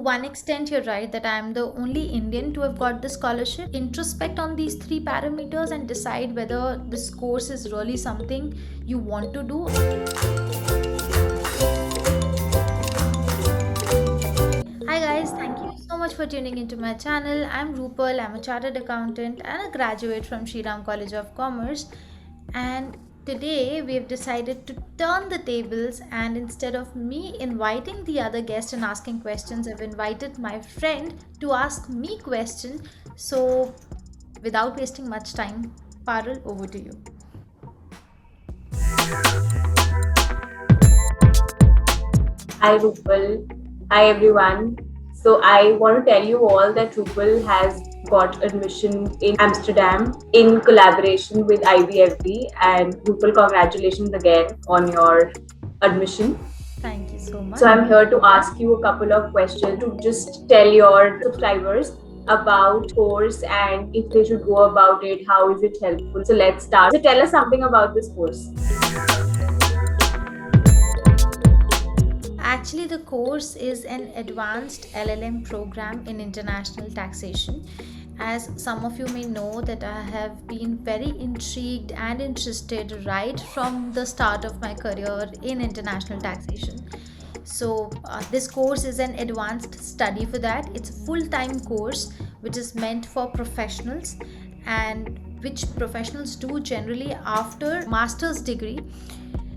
one extent, you're right that I'm the only Indian to have got the scholarship. Introspect on these three parameters and decide whether this course is really something you want to do. Hi guys, thank you so much for tuning into my channel. I'm Rupal, I'm a chartered accountant and a graduate from Shriram College of Commerce. And today we have decided to turn the tables, and instead of me inviting the other guest and asking questions, I've invited my friend to ask me questions. So without wasting much time, Parul, over to you. Hi Rupal. Hi everyone. So I want to tell you all that Rupal has got admission in Amsterdam in collaboration with IBFD, and Rupal, congratulations again on your admission. Thank you so much. So I'm here to ask you a couple of questions to just tell your subscribers about course and if they should go about it, how is it helpful. So let's start. So tell us something about this course. Actually, the course is an advanced LLM program in international taxation. As some of you may know, that I have been very intrigued and interested right from the start of my career in international taxation. So this course is an advanced study for that. It's a full-time course which is meant for professionals, and which professionals do generally after master's degree,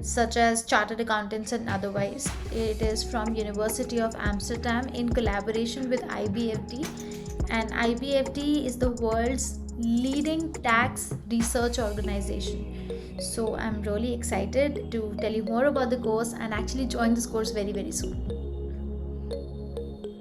such as chartered accountants and otherwise. It is from University of Amsterdam in collaboration with IBFD, and IBFD is the world's leading tax research organization. So I'm really excited to tell you more about the course and actually join this course very, very soon.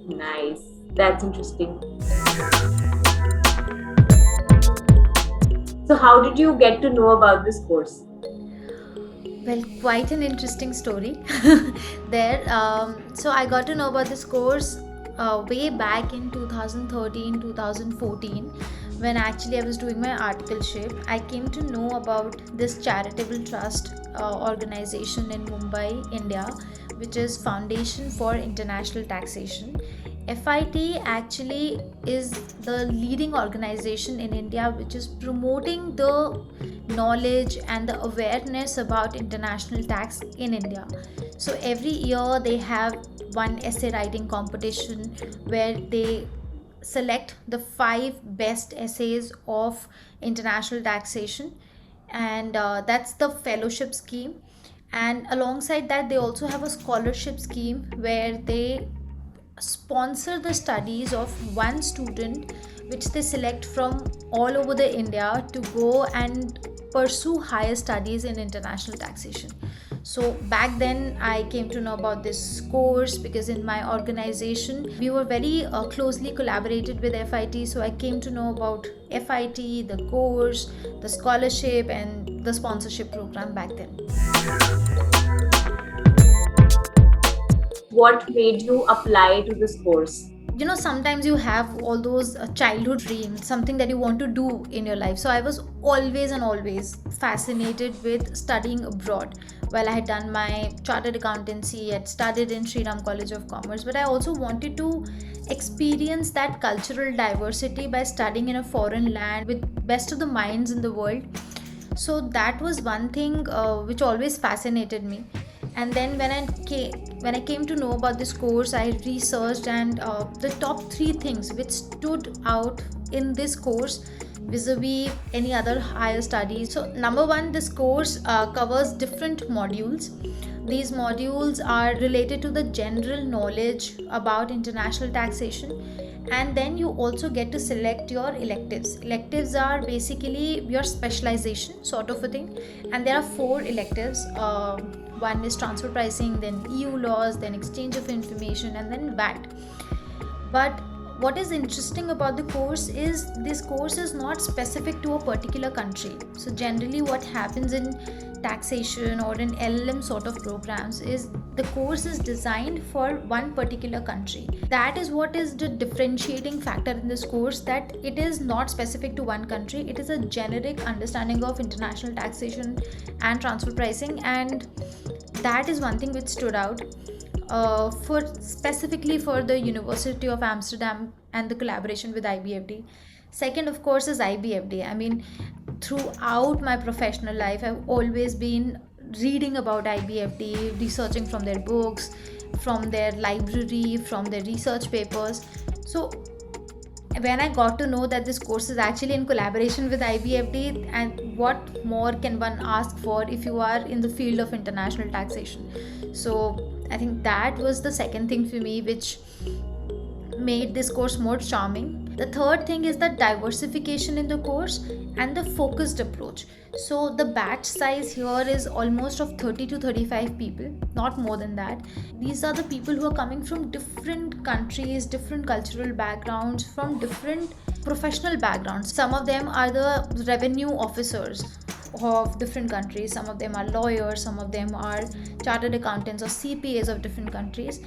Nice. That's interesting. So how did you get to know about this course? Well, quite an interesting story there. So I got to know about this course way back in 2013 2014, when actually I was doing my articleship. I came to know about this charitable trust organization in Mumbai, India, which is Foundation for International Taxation. FIT actually is the leading organization in India which is promoting the knowledge and the awareness about international tax in India. So every year they have one essay writing competition where they select the 5 best essays of international taxation, and that's the fellowship scheme. And alongside that, they also have a scholarship scheme where they sponsor the studies of one student which they select from all over the India to go and pursue higher studies in international taxation. So back then I came to know about this course because in my organization we were very closely collaborated with FIT. So I came to know about FIT, the course, the scholarship and the sponsorship program back then. What made you apply to this course? Sometimes you have all those childhood dreams, something that you want to do in your life. So I was always fascinated with studying abroad. While I had done my chartered accountancy, I had studied in Shriram College of Commerce, but I also wanted to experience that cultural diversity by studying in a foreign land with best of the minds in the world. So that was one thing which always fascinated me. And then when I came to know about this course, I researched, and the top 3 things which stood out in this course vis-a-vis any other higher studies. So number one, this course covers different modules. These modules are related to the general knowledge about international taxation, and then you also get to select your electives. Electives are basically your specialization sort of a thing, and there are 4 electives. One is transfer pricing, then EU laws, then exchange of information, and then VAT. But what is interesting about the course is this course is not specific to a particular country. So generally what happens in taxation or in LLM sort of programs is the course is designed for one particular country. That is what is the differentiating factor in this course, that it is not specific to one country. It is a generic understanding of international taxation and transfer pricing, and that is one thing which stood out. for specifically for the University of Amsterdam and the collaboration with IBFD. Second, of course, is IBFD. I mean, throughout my professional life, I've always been reading about IBFD, researching from their books, from their library, from their research papers. So when I got to know that this course is actually in collaboration with IBFD, and what more can one ask for if you are in the field of international taxation? So I think that was the second thing for me, which made this course more charming. The third thing is the diversification in the course and the focused approach. So the batch size here is almost of 30 to 35 people, not more than that. These are the people who are coming from different countries, different cultural backgrounds, from different professional backgrounds. Some of them are the revenue officers of different countries, some of them are lawyers, some of them are chartered accountants or CPAs of different countries.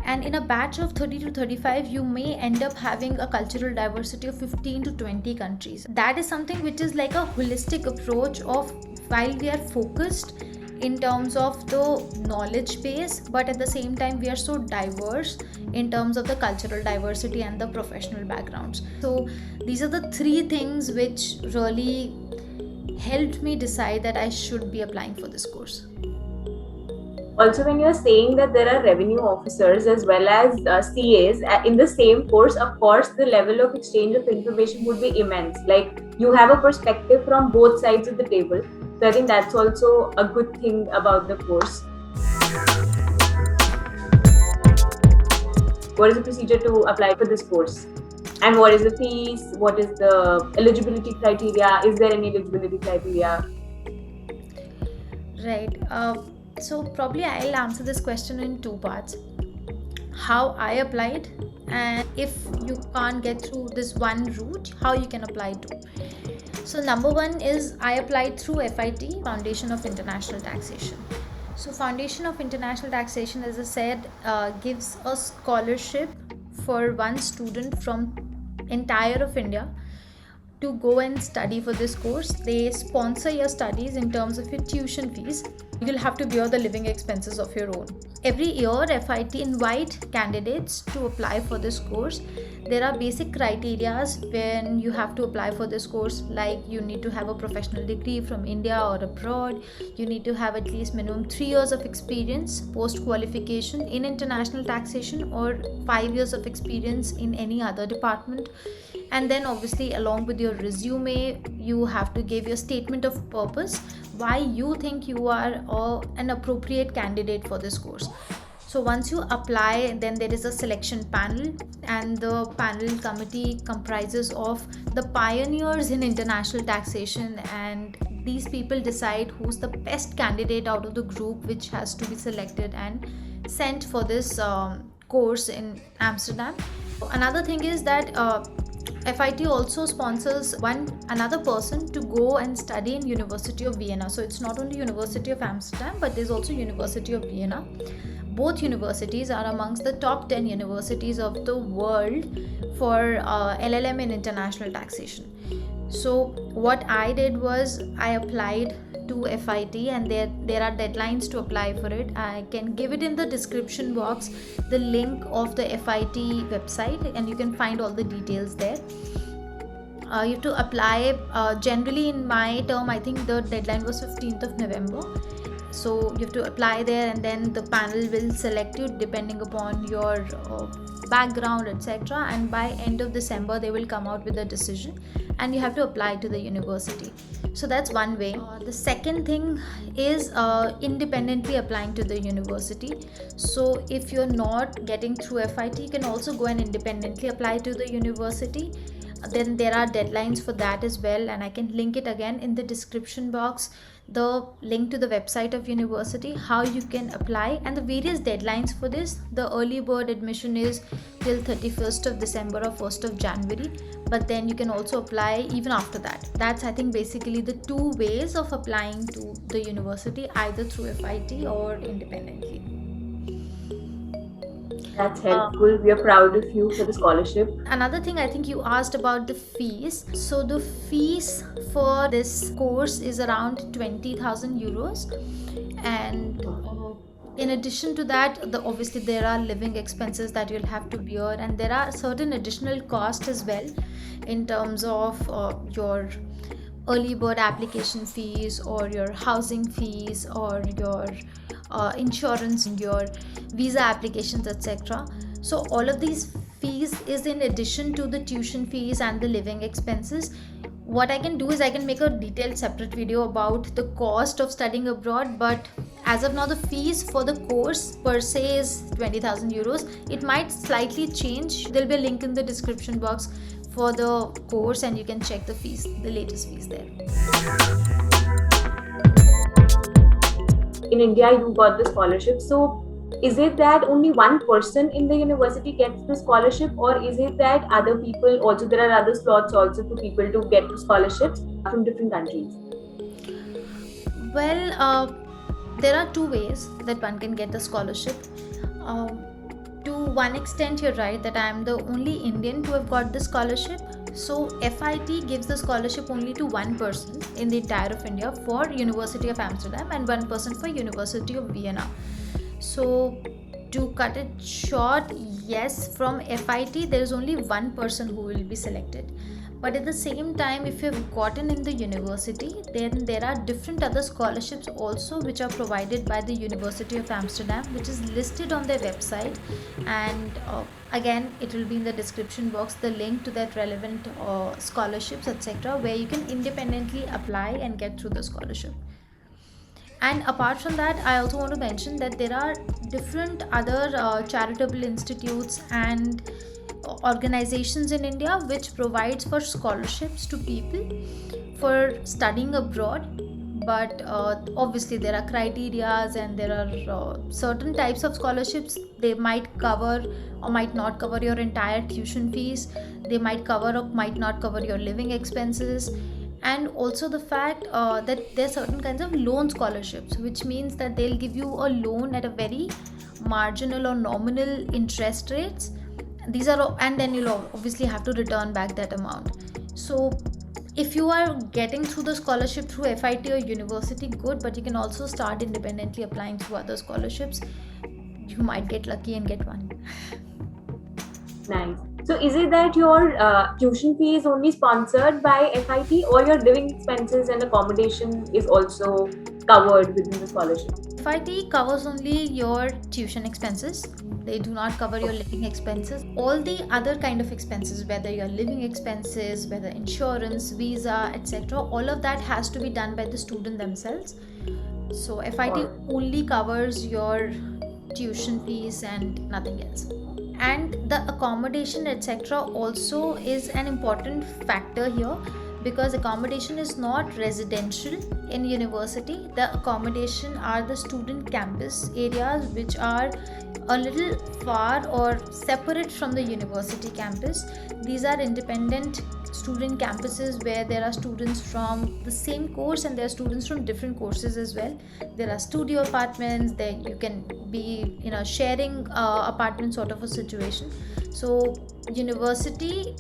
And in a batch of 30 to 35, you may end up having a cultural diversity of 15 to 20 countries. That is something which is like a holistic approach of, while we are focused in terms of the knowledge base, but at the same time we are so diverse in terms of the cultural diversity and the professional backgrounds. So these are the three things which really helped me decide that I should be applying for this course. Also, when you're saying that there are revenue officers as well as CAs in the same course, of course, the level of exchange of information would be immense. Like, you have a perspective from both sides of the table. So I think that's also a good thing about the course. What is the procedure to apply for this course? And what is the fees? What is the eligibility criteria? Is there any eligibility criteria? Right. So probably I'll answer this question in two parts. How I applied, and if you can't get through this one route, how you can apply to. So number one is I applied through FIT, Foundation of International Taxation. So Foundation of International Taxation, as I said, gives a scholarship for one student from entire of India to go and study for this course. They sponsor your studies in terms of your tuition fees. You'll have to bear the living expenses of your own. Every year, FIT invite candidates to apply for this course. There are basic criteria when you have to apply for this course, like you need to have a professional degree from India or abroad. You need to have at least minimum 3 years of experience post qualification in international taxation, or 5 years of experience in any other department. And then obviously, along with your resume, you have to give your statement of purpose, why you think you are an appropriate candidate for this course. So once you apply, then there is a selection panel, and the panel committee comprises of the pioneers in international taxation, and these people decide who's the best candidate out of the group, which has to be selected and sent for this course in Amsterdam. Another thing is that FIT also sponsors another person to go and study in University of Vienna. So it's not only University of Amsterdam, but there's also University of Vienna. Both universities are amongst the top 10 universities of the world for LLM in international taxation. So what I did was I applied to FIT, and there are deadlines to apply for it. I can give it in the description box, the link of the FIT website, and you can find all the details there. You have to apply, generally in my term, I think the deadline was 15th of November. So you have to apply there, and then the panel will select you depending upon your background, etc. And by end of December, they will come out with a decision, and you have to apply to the university. So that's one way. The second thing is independently applying to the university. So if you're not getting through FIT, you can also go and independently apply to the university. Then there are deadlines for that as well, and I can link it again in the description box, the link to the website of university, how you can apply, and the various deadlines for this. The early bird admission is till 31st of December or 1st of January, but then you can also apply even after that. That's, I think, basically the two ways of applying to the university, either through FIT or independently. That's helpful. We are proud of you for the scholarship. Another thing, I think you asked about the fees. So the fees for this course is around 20,000 euros, and in addition to that, obviously there are living expenses that you'll have to bear, and there are certain additional costs as well in terms of your early bird application fees, or your housing fees, or your insurance, your visa applications, etc. So all of these fees is in addition to the tuition fees and the living expenses. What I can do is I can make a detailed separate video about the cost of studying abroad, but as of now the fees for the course per se is 20,000 euros. It might slightly change. There'll be a link in the description box for the course, and you can check the fees, the latest fees there. In India, you got the scholarship. So, is it that only one person in the university gets the scholarship, or is it that other people also, there are other slots also for people to get the scholarships from different countries? Well, there are two ways that one can get the scholarship. To one extent, you're right that I am the only Indian to have got the scholarship. So FIT gives the scholarship only to one person in the entire of India for University of Amsterdam, and one person for University of Vienna. So to cut it short, yes, from FIT there is only one person who will be selected. But at the same time, if you've gotten in the university, then there are different other scholarships also which are provided by the University of Amsterdam, which is listed on their website. And again, it will be in the description box, the link to that relevant scholarships, etc., where you can independently apply and get through the scholarship. And apart from that, I also want to mention that there are different other charitable institutes and organizations in India which provides for scholarships to people for studying abroad. But obviously there are criterias, and there are certain types of scholarships. They might cover or might not cover your entire tuition fees. They might cover or might not cover your living expenses. And also the fact that there are certain kinds of loan scholarships, which means that they'll give you a loan at a very marginal or nominal interest rates. These are, and then you'll obviously have to return back that amount. So if you are getting through the scholarship through FIT or university, good, but you can also start independently applying through other scholarships. You might get lucky and get one. Nice. So, is it that your tuition fee is only sponsored by FIT, or your living expenses and accommodation is also covered within the scholarship? FIT covers only your tuition expenses. They do not cover your living expenses. All the other kind of expenses, whether your living expenses, whether insurance, visa, etc., all of that has to be done by the student themselves. So FIT only covers your tuition fees and nothing else. And the accommodation, etc., also is an important factor here, because accommodation is not residential in university. The accommodation are the student campus areas, which are a little far or separate from the university campus. These are independent student campuses where there are students from the same course, and there are students from different courses as well. There are studio apartments. There you can be in a sharing apartment sort of a situation. So university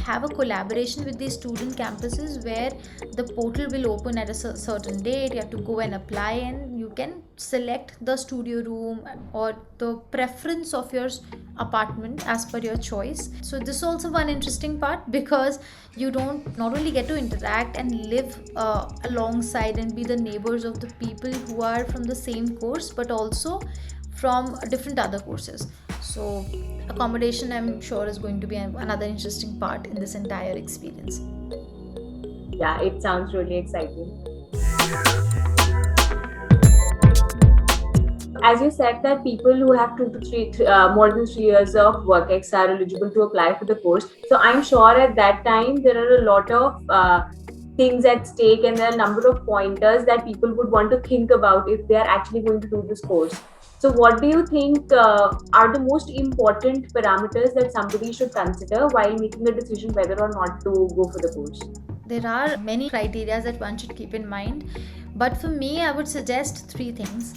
have a collaboration with these student campuses where the portal will open at a certain date. You have to go and apply, and you can select the studio room or the preference of your apartment as per your choice. So this is also one interesting part, because you don't not only get to interact and live alongside and be the neighbors of the people who are from the same course, but also from different other courses. So accommodation, I'm sure, is going to be another interesting part in this entire experience. Yeah, it sounds really exciting. As you said that people who have 2 to 3 more than 3 years of work ex are eligible to apply for the course. So I'm sure at that time there are a lot of things at stake, and there are a number of pointers that people would want to think about if they are actually going to do this course. So what do you think are the most important parameters that somebody should consider while making a decision whether or not to go for the course? There are many criteria that one should keep in mind, but for me, I would suggest 3 things.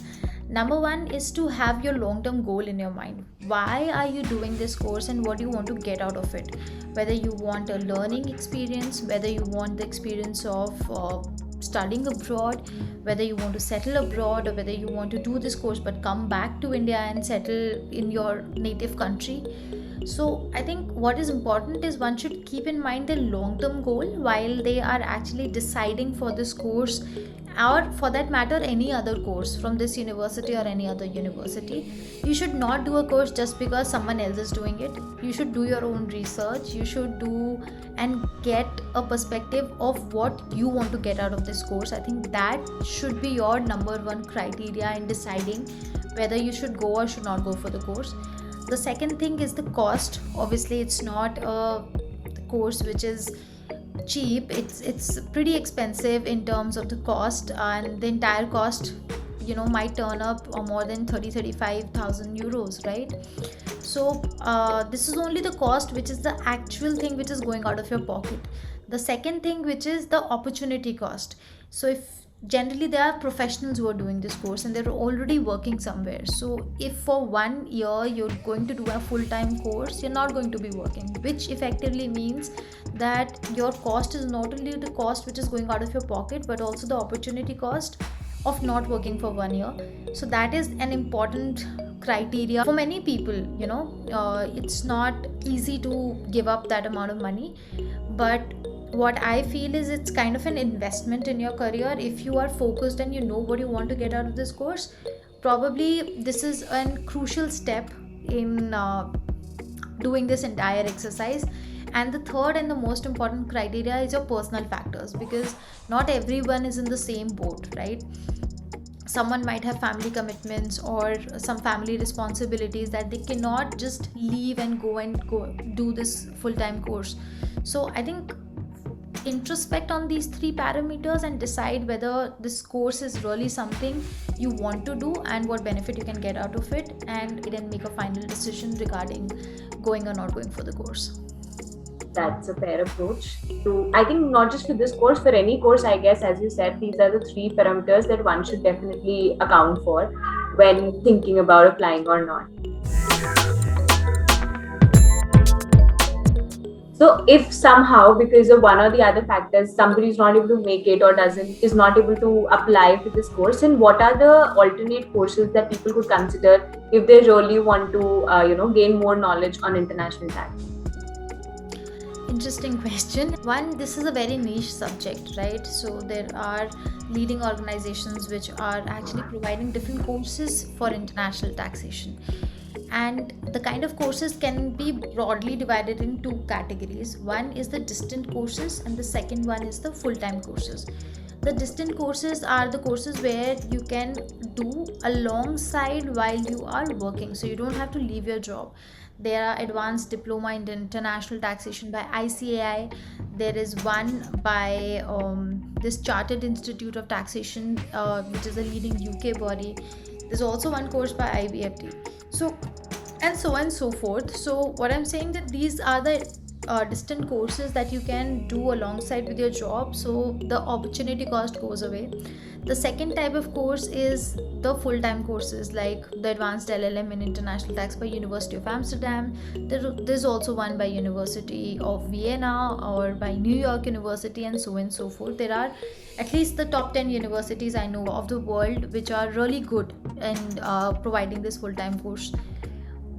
Number 1 is to have your long-term goal in your mind. Why are you doing this course, and what do you want to get out of it? Whether you want a learning experience, whether you want the experience of studying abroad, whether you want to settle abroad, or whether you want to do this course but come back to India and settle in your native country. So I think what is important is one should keep in mind their long term goal while they are actually deciding for this course, or for that matter any other course from this university or any other university. You should not do a course just because someone else is doing it. You should do your own research. You should do and get a perspective of what you want to get out of this course. I think that should be your number one criteria in deciding whether you should go or should not go for the course. The second thing is the cost. Obviously it's not a course which is cheap. It's pretty expensive in terms of the cost, and the entire cost might turn up more than 35,000 euros, right? So this is only the cost, which is the actual thing which is going out of your pocket. The second thing, which is the opportunity cost. So if generally there are professionals who are doing this course and they're already working somewhere, so if for 1 year you're going to do a full-time course, you're not going to be working, which effectively means that your cost is not only the cost which is going out of your pocket, but also the opportunity cost of not working for 1 year. So that is an important criteria for many people. It's not easy to give up that amount of money, but what I feel is it's kind of an investment in your career. If you are focused and you know what you want to get out of this course, probably this is a crucial step in doing this entire exercise. And the third and the most important criteria is your personal factors, because not everyone is in the same boat, right? Someone might have family commitments or some family responsibilities that they cannot just leave and go do this full-time course. So I think introspect on these three parameters and decide whether this course is really something you want to do and what benefit you can get out of it, and then make a final decision regarding going or not going for the course. That's a fair approach. So I think not just for this course, for any course, I guess, as you said, these are the three parameters that one should definitely account for when thinking about applying or not. So if somehow, because of one or the other factors, somebody is not able to make it or is not able to apply for this course, then what are the alternate courses that people could consider if they really want to gain more knowledge on international tax? Interesting question. One, this is a very niche subject, right? So there are leading organizations which are actually providing different courses for international taxation. And the kind of courses can be broadly divided in two categories. One is the distant courses, and the second one is the full-time courses. The distant courses are the courses where you can do alongside while you are working, so you don't have to leave your job. There are advanced diploma in international taxation by ICAI. There is one by this Chartered Institute of Taxation, which is a leading UK body. There's also one course by IBFT. So and so on and so forth. So what I'm saying, that these are the distant courses that you can do alongside with your job, so the opportunity cost goes away. The second type of course is the full-time courses, like the advanced LLM in international tax by University of Amsterdam. There's also one by University of Vienna or by New York University, and so on and so forth. There are at least the top 10 universities I know of the world which are really good in providing this full-time course.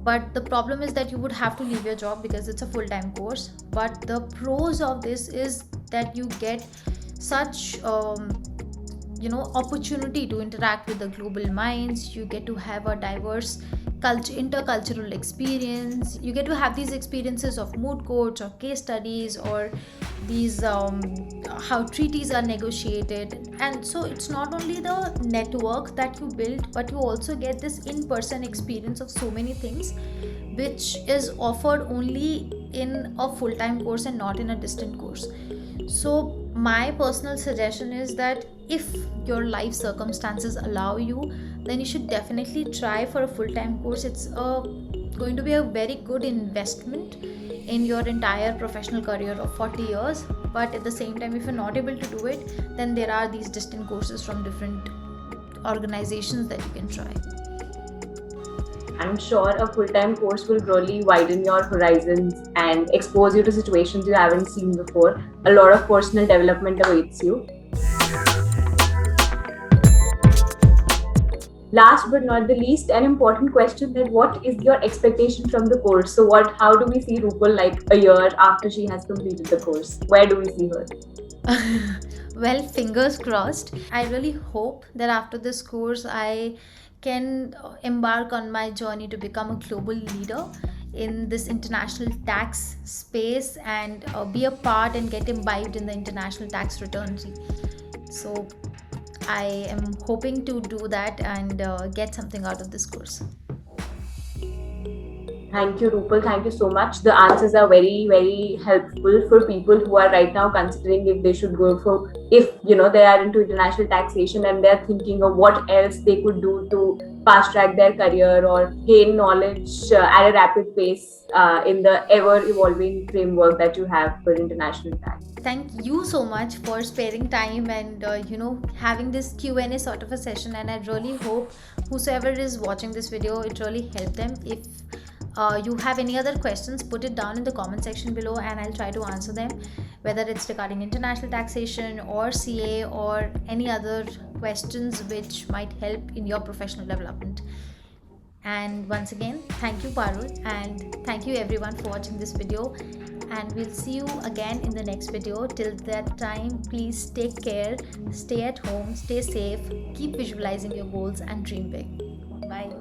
But the problem is that you would have to leave your job because it's a full-time course. But the pros of this is that you get such opportunity to interact with the global minds. You get to have a diverse intercultural experience. You get to have these experiences of moot courts or case studies, or these how treaties are negotiated. And so it's not only the network that you build, but you also get this in-person experience of so many things, which is offered only in a full-time course and not in a distant course. So my personal suggestion is that if your life circumstances allow you, then you should definitely try for a full-time course. It's going to be a very good investment in your entire professional career of 40 years. But at the same time, if you're not able to do it, then there are these distant courses from different organizations that you can try. I'm sure a full-time course will really widen your horizons and expose you to situations you haven't seen before. A lot of personal development awaits you. last but not the least, an important question, that what is your expectation from the course? So how do we see Rupal like a year after she has completed the course? Where do we see her? Well, fingers crossed. I really hope that after this course I can embark on my journey to become a global leader in this international tax space, and be a part and get imbibed in the international tax returns. So I am hoping to do that and get something out of this course. Thank you, Rupal. Thank you so much. The answers are very, very helpful for people who are right now considering if they should go for, if they are into international taxation and they're thinking of what else they could do to fast track their career or gain knowledge at a rapid pace in the ever evolving framework that you have for international tax. Thank you so much for sparing time and having this Q&A sort of a session, and I really hope whosoever is watching this video, it really helped them. If you have any other questions, put it down in the comment section below and I'll try to answer them, whether it's regarding international taxation or CA or any other questions which might help in your professional development. And once again, thank you, Parul, and thank you everyone for watching this video, and we'll see you again in the next video. Till that time, please take care, stay at home, stay safe, keep visualizing your goals and dream big. Bye.